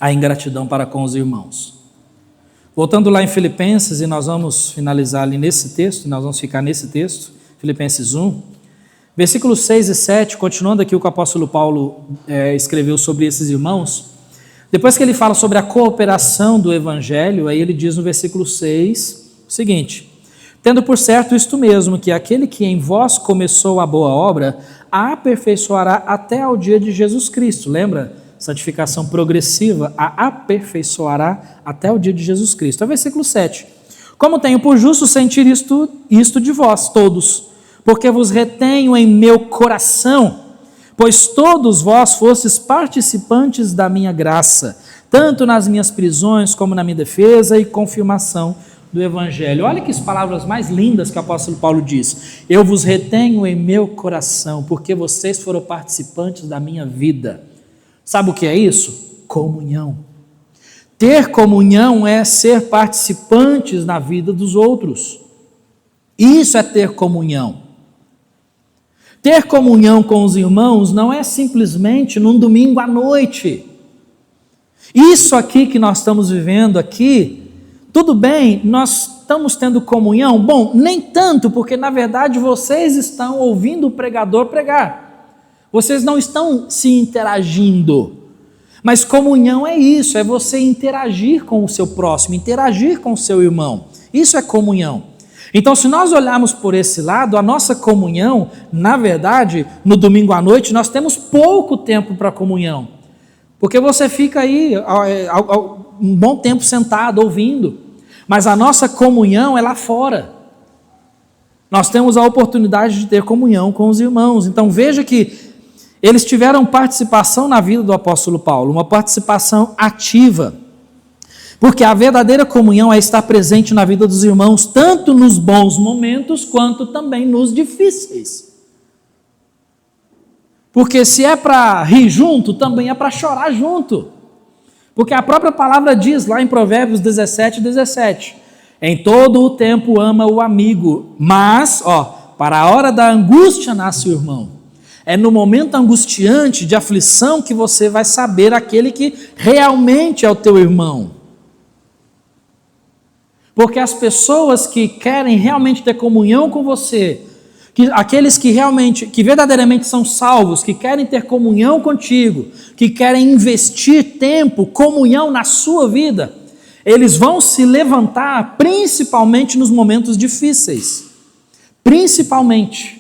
A ingratidão para com os irmãos. Voltando lá em Filipenses, e nós vamos finalizar ali nesse texto, nós vamos ficar nesse texto, Filipenses 1, versículos 6 e 7, continuando aqui o que o apóstolo Paulo escreveu sobre esses irmãos. Depois que ele fala sobre a cooperação do evangelho, aí ele diz no versículo 6 o seguinte: tendo por certo isto mesmo, que aquele que em vós começou a boa obra, a aperfeiçoará até ao dia de Jesus Cristo. Lembra? Santificação progressiva, a aperfeiçoará até o dia de Jesus Cristo. É o versículo 7. Como tenho por justo sentir isto de vós todos, porque vos retenho em meu coração, pois todos vós fostes participantes da minha graça, tanto nas minhas prisões como na minha defesa e confirmação do Evangelho. Olha que as palavras mais lindas que o apóstolo Paulo diz: eu vos retenho em meu coração, porque vocês foram participantes da minha vida. Sabe o que é isso? Comunhão. Ter comunhão é ser participantes na vida dos outros. Isso é ter comunhão. Ter comunhão com os irmãos não é simplesmente num domingo à noite. Isso aqui que nós estamos vivendo aqui, tudo bem, nós estamos tendo comunhão? Bom, nem tanto, porque na verdade vocês estão ouvindo o pregador pregar. Vocês não estão se interagindo. Mas comunhão é isso, é você interagir com o seu próximo, interagir com o seu irmão. Isso é comunhão. Então, se nós olharmos por esse lado, a nossa comunhão, na verdade, no domingo à noite, nós temos pouco tempo para comunhão. Porque você fica aí um bom tempo sentado, ouvindo. Mas a nossa comunhão é lá fora. Nós temos a oportunidade de ter comunhão com os irmãos. Então, veja que eles tiveram participação na vida do apóstolo Paulo, uma participação ativa. Porque a verdadeira comunhão é estar presente na vida dos irmãos, tanto nos bons momentos, quanto também nos difíceis. Porque se é para rir junto, também é para chorar junto. Porque a própria palavra diz lá em Provérbios 17:17, em todo o tempo ama o amigo, mas, para a hora da angústia nasce o irmão. É no momento angustiante de aflição que você vai saber aquele que realmente é o teu irmão. Porque as pessoas que querem realmente ter comunhão com você, aqueles que verdadeiramente são salvos, que querem ter comunhão contigo, que querem investir tempo, comunhão na sua vida, eles vão se levantar principalmente nos momentos difíceis. Principalmente.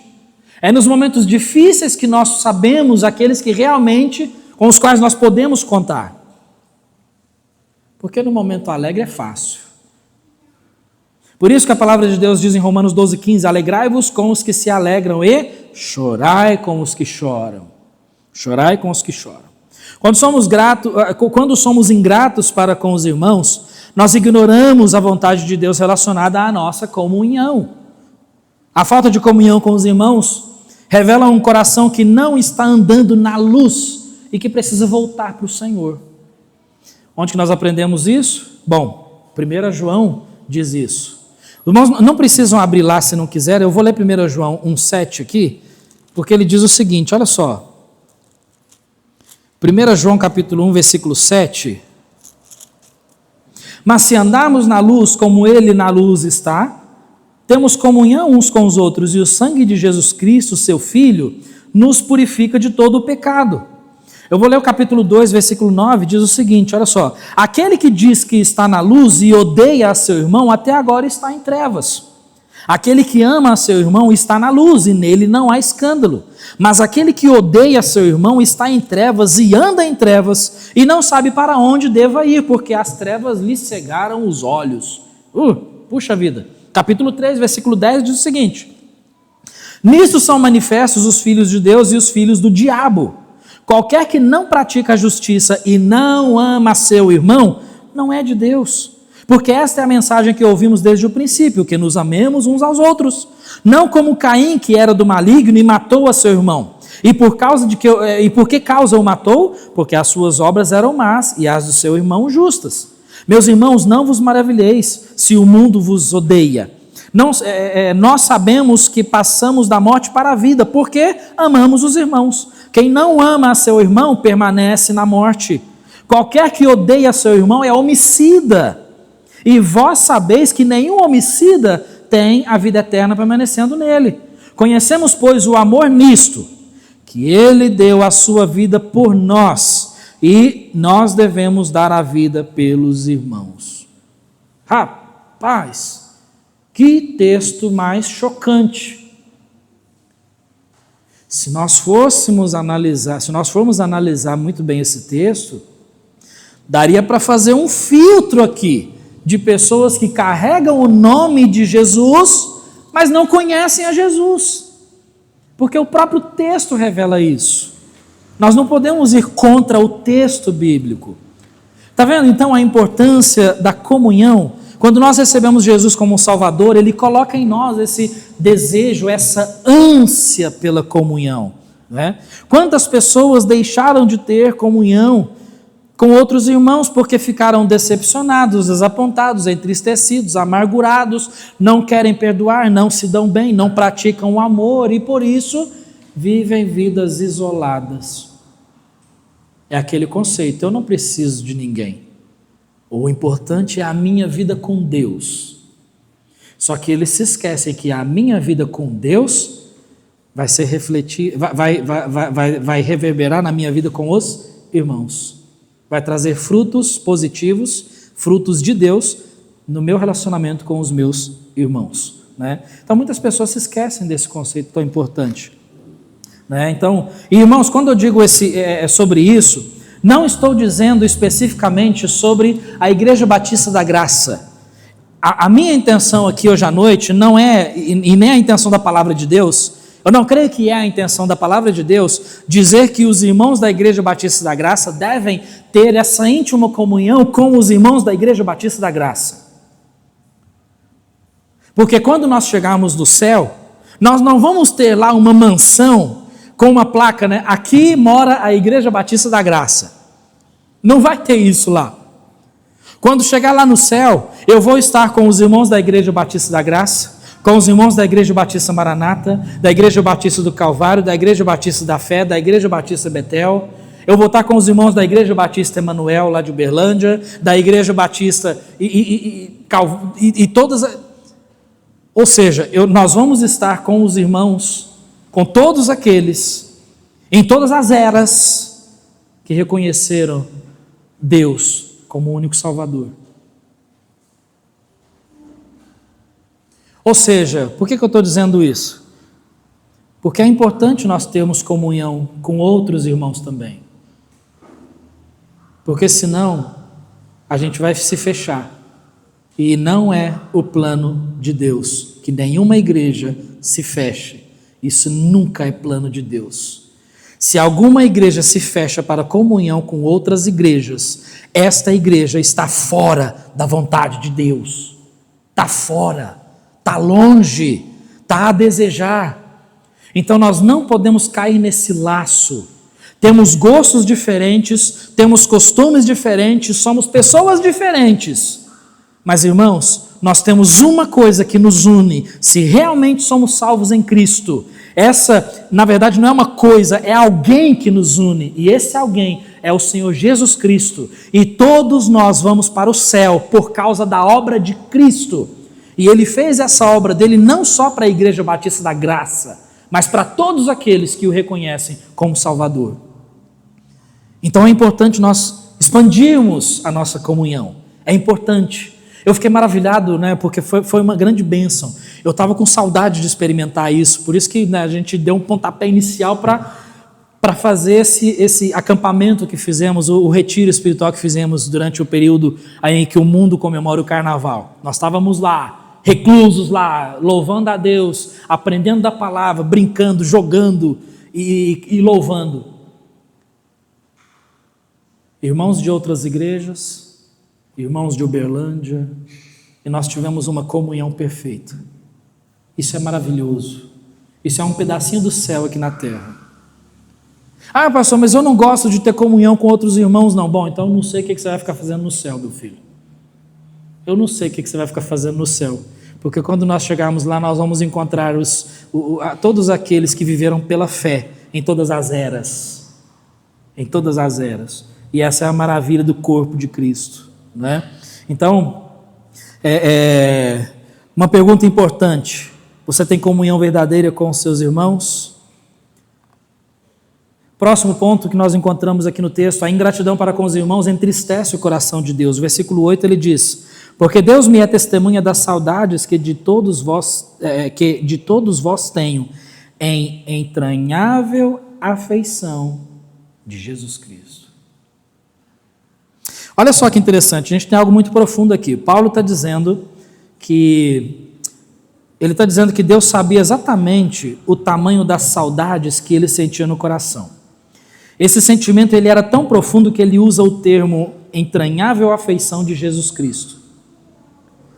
É nos momentos difíceis que nós sabemos aqueles que realmente, com os quais nós podemos contar. Porque no momento alegre é fácil. Por isso que a palavra de Deus diz em Romanos 12:15, alegrai-vos com os que se alegram e chorai com os que choram. Chorai com os que choram. Quando somos ingratos para com os irmãos, nós ignoramos a vontade de Deus relacionada à nossa comunhão. A falta de comunhão com os irmãos revela um coração que não está andando na luz e que precisa voltar para o Senhor. Onde que nós aprendemos isso? Bom, 1 João diz isso. Os irmãos não precisam abrir lá se não quiserem, eu vou ler 1 João 1,7 aqui, porque ele diz o seguinte, olha só. 1 João capítulo 1, versículo 7. Mas se andarmos na luz como ele na luz está, temos comunhão uns com os outros, e o sangue de Jesus Cristo, seu Filho, nos purifica de todo o pecado. Eu vou ler o capítulo 2, versículo 9, diz o seguinte, olha só. Aquele que diz que está na luz e odeia a seu irmão, até agora está em trevas. Aquele que ama a seu irmão está na luz, e nele não há escândalo. Mas aquele que odeia a seu irmão está em trevas e anda em trevas, e não sabe para onde deva ir, porque as trevas lhe cegaram os olhos. Puxa vida. Capítulo 3, versículo 10 diz o seguinte: nisto são manifestos os filhos de Deus e os filhos do diabo. Qualquer que não pratica a justiça e não ama seu irmão, não é de Deus. Porque esta é a mensagem que ouvimos desde o princípio, que nos amemos uns aos outros. Não como Caim, que era do maligno e matou a seu irmão. E por que causa o matou? Porque as suas obras eram más e as do seu irmão justas. Meus irmãos, não vos maravilheis se o mundo vos odeia. Nós sabemos que passamos da morte para a vida, porque amamos os irmãos. Quem não ama a seu irmão permanece na morte. Qualquer que odeia seu irmão é homicida. E vós sabeis que nenhum homicida tem a vida eterna permanecendo nele. Conhecemos, pois, o amor nisto, que ele deu a sua vida por nós, e nós devemos dar a vida pelos irmãos. Rapaz, que texto mais chocante. Se nós formos analisar muito bem esse texto, daria para fazer um filtro aqui de pessoas que carregam o nome de Jesus, mas não conhecem a Jesus. Porque o próprio texto revela isso. Nós não podemos ir contra o texto bíblico. Está vendo então a importância da comunhão? Quando nós recebemos Jesus como Salvador, Ele coloca em nós esse desejo, essa ânsia pela comunhão. Né? Quantas pessoas deixaram de ter comunhão com outros irmãos porque ficaram decepcionados, desapontados, entristecidos, amargurados, não querem perdoar, não se dão bem, não praticam o amor e por isso vivem vidas isoladas. É aquele conceito, eu não preciso de ninguém. O importante é a minha vida com Deus. Só que eles se esquecem que a minha vida com Deus vai ser refletir, vai reverberar na minha vida com os irmãos. Vai trazer frutos positivos, frutos de Deus no meu relacionamento com os meus irmãos, né? Então muitas pessoas se esquecem desse conceito tão importante, né? Então, irmãos, quando eu digo sobre isso, não estou dizendo especificamente sobre a Igreja Batista da Graça. A minha intenção aqui hoje à noite não é, e nem a intenção da palavra de Deus, eu não creio que é a intenção da palavra de Deus dizer que os irmãos da Igreja Batista da Graça devem ter essa íntima comunhão com os irmãos da Igreja Batista da Graça. Porque quando nós chegarmos no céu, nós não vamos ter lá uma mansão com uma placa, né? Aqui mora a Igreja Batista da Graça. Não vai ter isso lá. Quando chegar lá no céu, eu vou estar com os irmãos da Igreja Batista da Graça, com os irmãos da Igreja Batista Maranata, da Igreja Batista do Calvário, da Igreja Batista da Fé, da Igreja Batista Betel. Eu vou estar com os irmãos da Igreja Batista Emanuel, lá de Uberlândia, da Igreja Batista e todas. Ou seja, nós vamos estar com os irmãos, com todos aqueles, em todas as eras, que reconheceram Deus como o único Salvador. Ou seja, por que eu estou dizendo isso? Porque é importante nós termos comunhão com outros irmãos também. Porque senão a gente vai se fechar. E não é o plano de Deus que nenhuma igreja se feche. Isso nunca é plano de Deus. Se alguma igreja se fecha para comunhão com outras igrejas, esta igreja está fora da vontade de Deus. Está fora, está longe, está a desejar. Então nós não podemos cair nesse laço. Temos gostos diferentes, temos costumes diferentes, somos pessoas diferentes. Mas, irmãos, nós temos uma coisa que nos une, se realmente somos salvos em Cristo. Essa, na verdade, não é uma coisa, é alguém que nos une. E esse alguém é o Senhor Jesus Cristo. E todos nós vamos para o céu por causa da obra de Cristo. E Ele fez essa obra dele não só para a Igreja Batista da Graça, mas para todos aqueles que o reconhecem como Salvador. Então é importante nós expandirmos a nossa comunhão. É importante. Eu fiquei maravilhado, né, porque foi uma grande bênção. Eu estava com saudade de experimentar isso, por isso que, né, a gente deu um pontapé inicial para fazer esse acampamento que fizemos, o retiro espiritual que fizemos durante o período em que o mundo comemora o Carnaval. Nós estávamos lá, reclusos lá, louvando a Deus, aprendendo da palavra, brincando, jogando e louvando. Irmãos de outras igrejas, irmãos de Uberlândia, e nós tivemos uma comunhão perfeita. Isso é maravilhoso. Isso é um pedacinho do céu aqui na terra. Ah, pastor, mas eu não gosto de ter comunhão com outros irmãos, não. Bom, então eu não sei o que você vai ficar fazendo no céu, meu filho. Eu não sei o que você vai ficar fazendo no céu, porque quando nós chegarmos lá, nós vamos encontrar todos aqueles que viveram pela fé em todas as eras. Em todas as eras. E essa é a maravilha do corpo de Cristo, né? Então, uma pergunta importante: você tem comunhão verdadeira com os seus irmãos? Próximo ponto que nós encontramos aqui no texto: a ingratidão para com os irmãos entristece o coração de Deus. Versículo 8 ele diz: porque Deus me é testemunha das saudades que de todos vós tenho, em entranhável afeição de Jesus Cristo. Olha só que interessante, a gente tem algo muito profundo aqui. Paulo está dizendo que Deus sabia exatamente o tamanho das saudades que ele sentia no coração. Esse sentimento ele era tão profundo que ele usa o termo entranhável afeição de Jesus Cristo.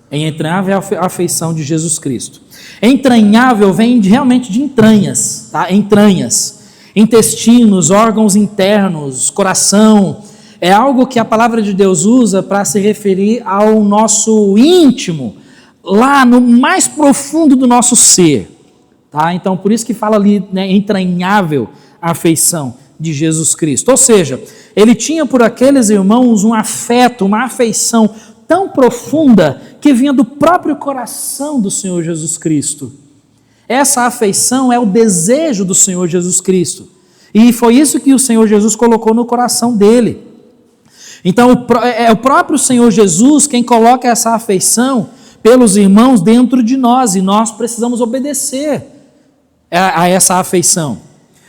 Em entranhável afeição de Jesus Cristo. Entranhável vem realmente de entranhas, tá? Entranhas, intestinos, órgãos internos, coração. É algo que a palavra de Deus usa para se referir ao nosso íntimo, lá no mais profundo do nosso ser. Tá? Então, por isso que fala ali, né, entranhável afeição de Jesus Cristo. Ou seja, ele tinha por aqueles irmãos um afeto, uma afeição tão profunda que vinha do próprio coração do Senhor Jesus Cristo. Essa afeição é o desejo do Senhor Jesus Cristo. E foi isso que o Senhor Jesus colocou no coração dele. Então, é o próprio Senhor Jesus quem coloca essa afeição pelos irmãos dentro de nós, e nós precisamos obedecer a essa afeição.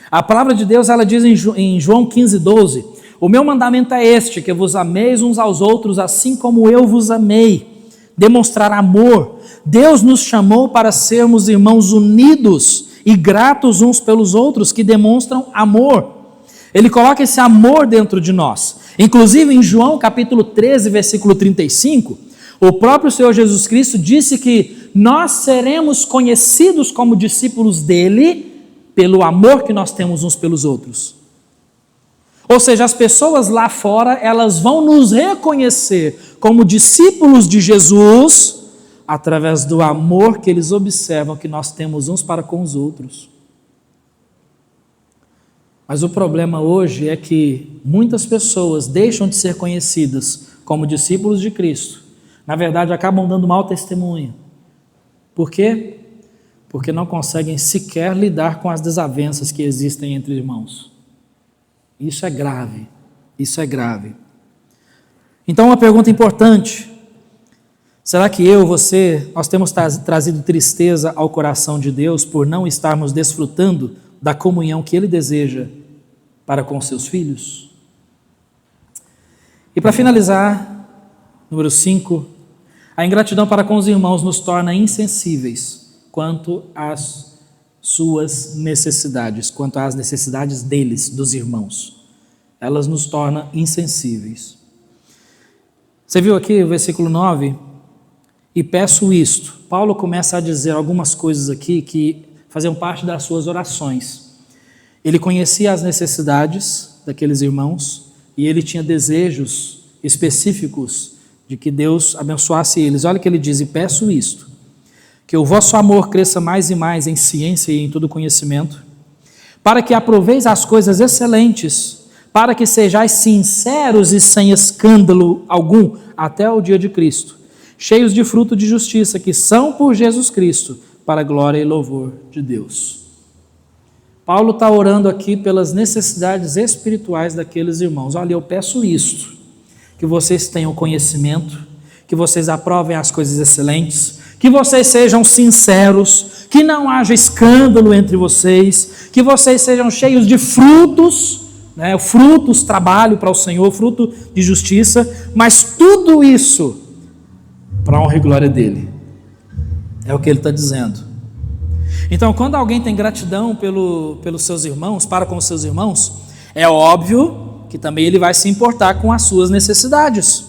A palavra de Deus, ela diz em João 15:12, o meu mandamento é este, que vos ameis uns aos outros, assim como eu vos amei. Demonstrar amor. Deus nos chamou para sermos irmãos unidos e gratos uns pelos outros, que demonstram amor. Ele coloca esse amor dentro de nós. Inclusive em João capítulo 13, versículo 35, o próprio Senhor Jesus Cristo disse que nós seremos conhecidos como discípulos dele pelo amor que nós temos uns pelos outros. Ou seja, as pessoas lá fora, elas vão nos reconhecer como discípulos de Jesus através do amor que eles observam que nós temos uns para com os outros. Mas o problema hoje é que muitas pessoas deixam de ser conhecidas como discípulos de Cristo. Na verdade, acabam dando mau testemunho. Por quê? Porque não conseguem sequer lidar com as desavenças que existem entre irmãos. Isso é grave. Isso é grave. Então, uma pergunta importante. Será que você, nós temos trazido tristeza ao coração de Deus por não estarmos desfrutando da comunhão que Ele deseja para com seus filhos? E para finalizar, número 5, a ingratidão para com os irmãos nos torna insensíveis quanto às suas necessidades, quanto às necessidades deles, dos irmãos. Elas nos tornam insensíveis. Você viu aqui o versículo 9? E peço isto. Paulo começa a dizer algumas coisas aqui que faziam parte das suas orações. Ele conhecia as necessidades daqueles irmãos e ele tinha desejos específicos de que Deus abençoasse eles. Olha o que ele diz: e peço isto, que o vosso amor cresça mais e mais em ciência e em todo conhecimento, para que aproveis as coisas excelentes, para que sejais sinceros e sem escândalo algum até o dia de Cristo, cheios de fruto de justiça, que são por Jesus Cristo, para a glória e louvor de Deus. Paulo está orando aqui pelas necessidades espirituais daqueles irmãos. Olha, eu peço isto, que vocês tenham conhecimento, que vocês aprovem as coisas excelentes, que vocês sejam sinceros, que não haja escândalo entre vocês, que vocês sejam cheios de frutos, frutos, trabalho para o Senhor, fruto de justiça, mas tudo isso para a honra e glória dele. É o que ele está dizendo. Então, quando alguém tem gratidão pelos seus irmãos, para com os seus irmãos, é óbvio que também ele vai se importar com as suas necessidades.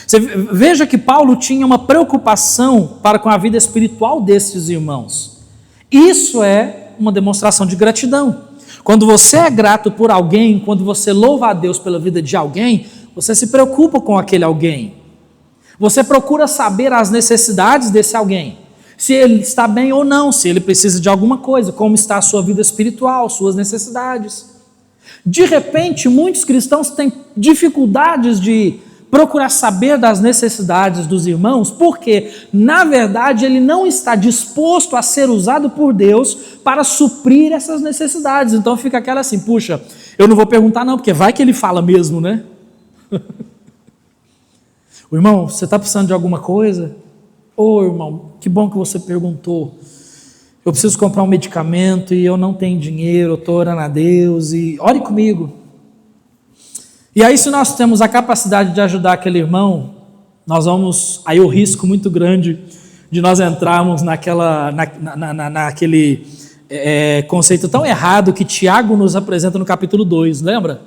Você veja que Paulo tinha uma preocupação para com a vida espiritual desses irmãos. Isso é uma demonstração de gratidão. Quando você é grato por alguém, quando você louva a Deus pela vida de alguém, você se preocupa com aquele alguém. Você procura saber as necessidades desse alguém, se ele está bem ou não, se ele precisa de alguma coisa, como está a sua vida espiritual, suas necessidades. De repente, muitos cristãos têm dificuldades de procurar saber das necessidades dos irmãos, porque, na verdade, ele não está disposto a ser usado por Deus para suprir essas necessidades. Então fica aquela assim, puxa, eu não vou perguntar não, porque vai que ele fala mesmo, né? O irmão, você está precisando de alguma coisa? Ô irmão, que bom que você perguntou. Eu preciso comprar um medicamento e eu não tenho dinheiro, eu estou orando a Deus e ore comigo. E aí, se nós temos a capacidade de ajudar aquele irmão, nós vamos, aí o risco muito grande de nós entrarmos naquele conceito tão errado que Tiago nos apresenta no capítulo 2, lembra?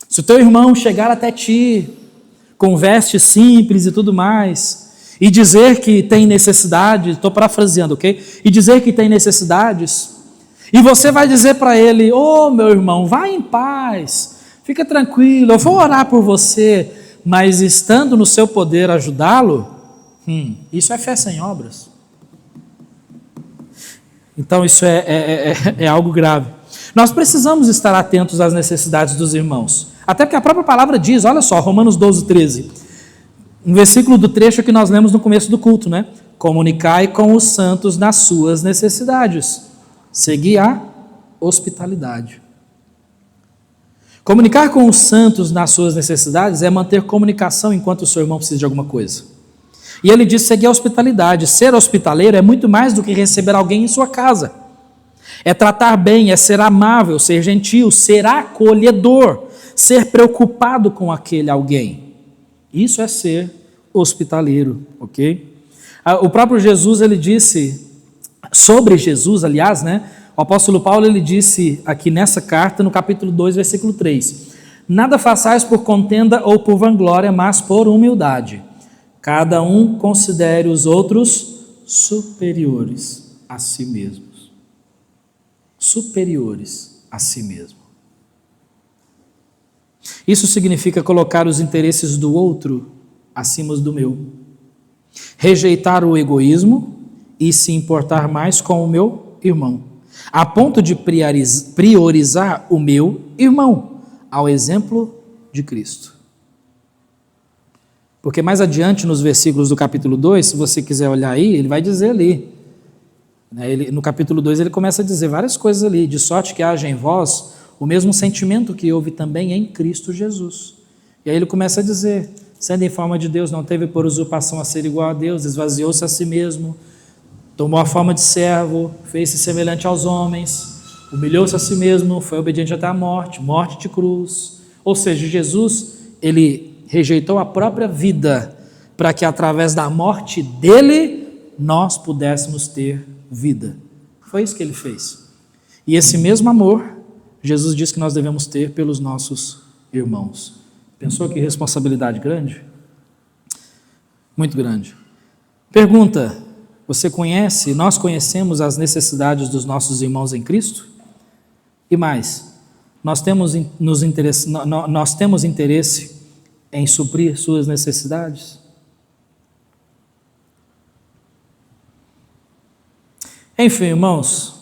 Se o teu irmão chegar até ti, com vestes simples e tudo mais, e dizer que tem necessidade, estou parafraseando, ok? E dizer que tem necessidades, e você vai dizer para ele, ô meu irmão, vai em paz, fica tranquilo, eu vou orar por você, mas estando no seu poder ajudá-lo, isso é fé sem obras. Então isso é algo grave. Nós precisamos estar atentos às necessidades dos irmãos. Até porque a própria palavra diz, olha só, Romanos 12, 13. Um versículo do trecho que nós lemos no começo do culto, né? Comunicai com os santos nas suas necessidades. Segui a hospitalidade. Comunicar com os santos nas suas necessidades é manter comunicação enquanto o seu irmão precisa de alguma coisa. E ele diz seguir a hospitalidade. Ser hospitaleiro é muito mais do que receber alguém em sua casa. É tratar bem, é ser amável, ser gentil, ser acolhedor, ser preocupado com aquele alguém. Isso é ser hospitaleiro, ok? O próprio Jesus, ele disse, sobre Jesus, aliás, né? O apóstolo Paulo, ele disse aqui nessa carta, no capítulo 2, versículo 3, nada façais por contenda ou por vanglória, mas por humildade. Cada um considere os outros superiores a si mesmos. Superiores a si mesmo. Isso significa colocar os interesses do outro acima do meu. Rejeitar o egoísmo e se importar mais com o meu irmão, a ponto de priorizar o meu irmão, ao exemplo de Cristo. Porque mais adiante nos versículos do capítulo 2, se você quiser olhar aí, ele vai dizer ali, no capítulo 2 ele começa a dizer várias coisas ali, de sorte que haja em vós o mesmo sentimento que houve também em Cristo Jesus. E aí ele começa a dizer, sendo em forma de Deus, não teve por usurpação a ser igual a Deus, esvaziou-se a si mesmo, tomou a forma de servo, fez-se semelhante aos homens, humilhou-se a si mesmo, foi obediente até a morte, morte de cruz. Ou seja, Jesus, ele rejeitou a própria vida, para que através da morte dele, nós pudéssemos ter vida. Foi isso que ele fez. E esse mesmo amor, Jesus diz que nós devemos ter pelos nossos irmãos. Pensou que responsabilidade grande? Muito grande. Pergunta, você conhece, nós conhecemos as necessidades dos nossos irmãos em Cristo? E mais, nós temos interesse em suprir suas necessidades? Enfim, irmãos,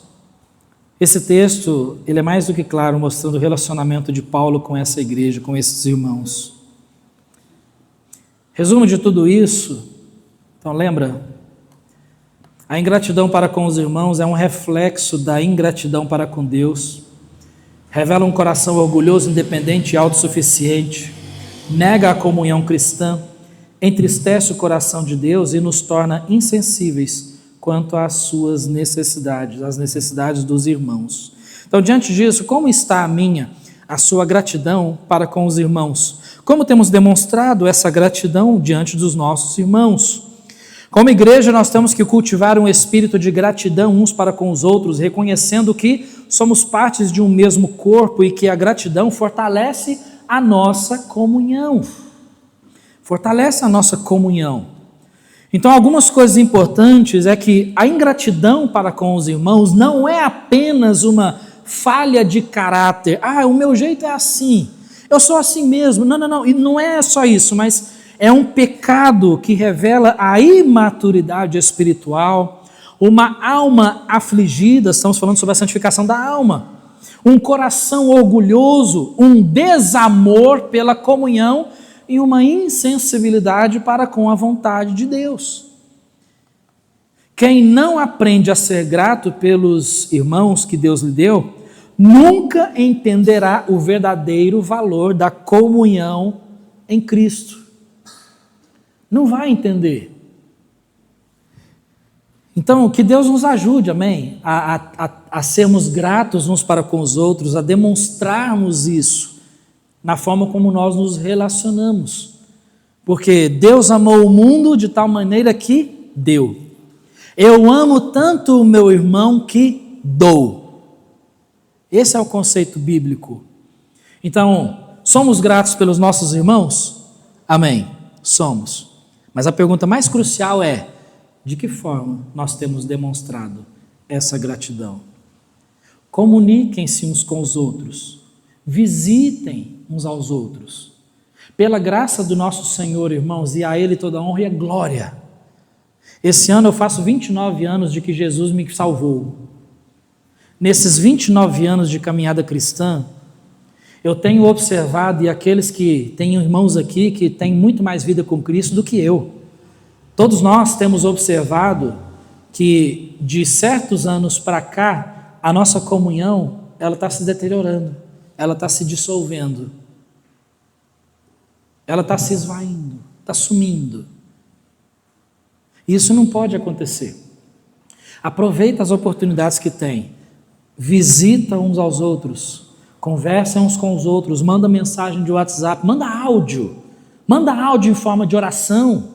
esse texto, ele é mais do que claro, mostrando o relacionamento de Paulo com essa igreja, com esses irmãos. Resumo de tudo isso, então lembra, a ingratidão para com os irmãos é um reflexo da ingratidão para com Deus, revela um coração orgulhoso, independente e autossuficiente, nega a comunhão cristã, entristece o coração de Deus e nos torna insensíveis quanto às suas necessidades, às necessidades dos irmãos. Então, diante disso, como está a sua gratidão para com os irmãos? Como temos demonstrado essa gratidão diante dos nossos irmãos? Como igreja, nós temos que cultivar um espírito de gratidão uns para com os outros, reconhecendo que somos partes de um mesmo corpo e que a gratidão fortalece a nossa comunhão. Fortalece a nossa comunhão. Então, algumas coisas importantes é que a ingratidão para com os irmãos não é apenas uma falha de caráter. O meu jeito é assim, eu sou assim mesmo. Não. E não é só isso, mas é um pecado que revela a imaturidade espiritual, uma alma afligida, estamos falando sobre a santificação da alma, um coração orgulhoso, um desamor pela comunhão e uma insensibilidade para com a vontade de Deus. Quem não aprende a ser grato pelos irmãos que Deus lhe deu, nunca entenderá o verdadeiro valor da comunhão em Cristo. Não vai entender. Então, que Deus nos ajude, amém, a sermos gratos uns para com os outros, a demonstrarmos isso na forma como nós nos relacionamos. Porque Deus amou o mundo de tal maneira que deu. Eu amo tanto o meu irmão que dou. Esse é o conceito bíblico. Então, somos gratos pelos nossos irmãos? Amém, somos. Mas a pergunta mais crucial é, de que forma nós temos demonstrado essa gratidão? Comuniquem-se uns com os outros, visitem uns aos outros. Pela graça do nosso Senhor, irmãos, e a Ele toda a honra e a glória. Esse ano eu faço 29 anos de que Jesus me salvou. Nesses 29 anos de caminhada cristã, Eu tenho observado, e aqueles que têm irmãos aqui que têm muito mais vida com Cristo do que eu, todos nós temos observado que de certos anos para cá, a nossa comunhão, ela está se deteriorando, ela está se dissolvendo, ela está se esvaindo, está sumindo. Isso não pode acontecer. Aproveita as oportunidades que tem, visita uns aos outros, conversa uns com os outros, manda mensagem de WhatsApp, manda áudio em forma de oração.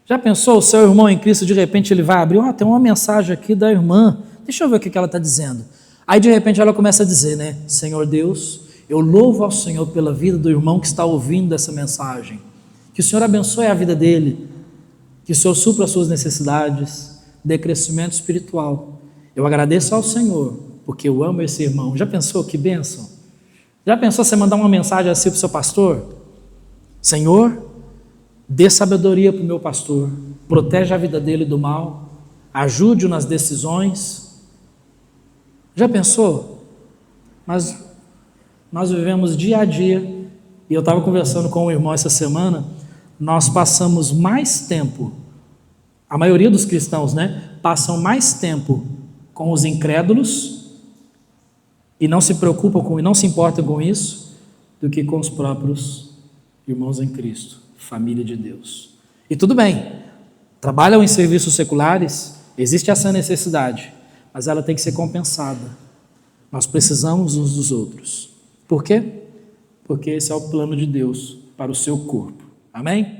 Já pensou, o seu irmão em Cristo, de repente ele vai abrir, tem uma mensagem aqui da irmã, deixa eu ver o que ela está dizendo. Aí de repente ela começa a dizer, né, Senhor Deus, eu louvo ao Senhor pela vida do irmão que está ouvindo essa mensagem, que o Senhor abençoe a vida dele, que o Senhor supra as suas necessidades, dê crescimento espiritual. Eu agradeço ao Senhor, porque eu amo esse irmão. Já pensou que bênção? Já pensou você mandar uma mensagem assim para o seu pastor? Senhor, dê sabedoria para o meu pastor, protege a vida dele do mal, ajude-o nas decisões. Já pensou? Mas nós vivemos dia a dia, e eu estava conversando com um irmão essa semana, nós passamos mais tempo, a maioria dos cristãos, né, passam mais tempo com os incrédulos e não se preocupam com e não se importam com isso do que com os próprios irmãos em Cristo, família de Deus. E tudo bem, trabalham em serviços seculares, existe essa necessidade, mas ela tem que ser compensada. Nós precisamos uns dos outros. Por quê? Porque esse é o plano de Deus para o seu corpo. Amém?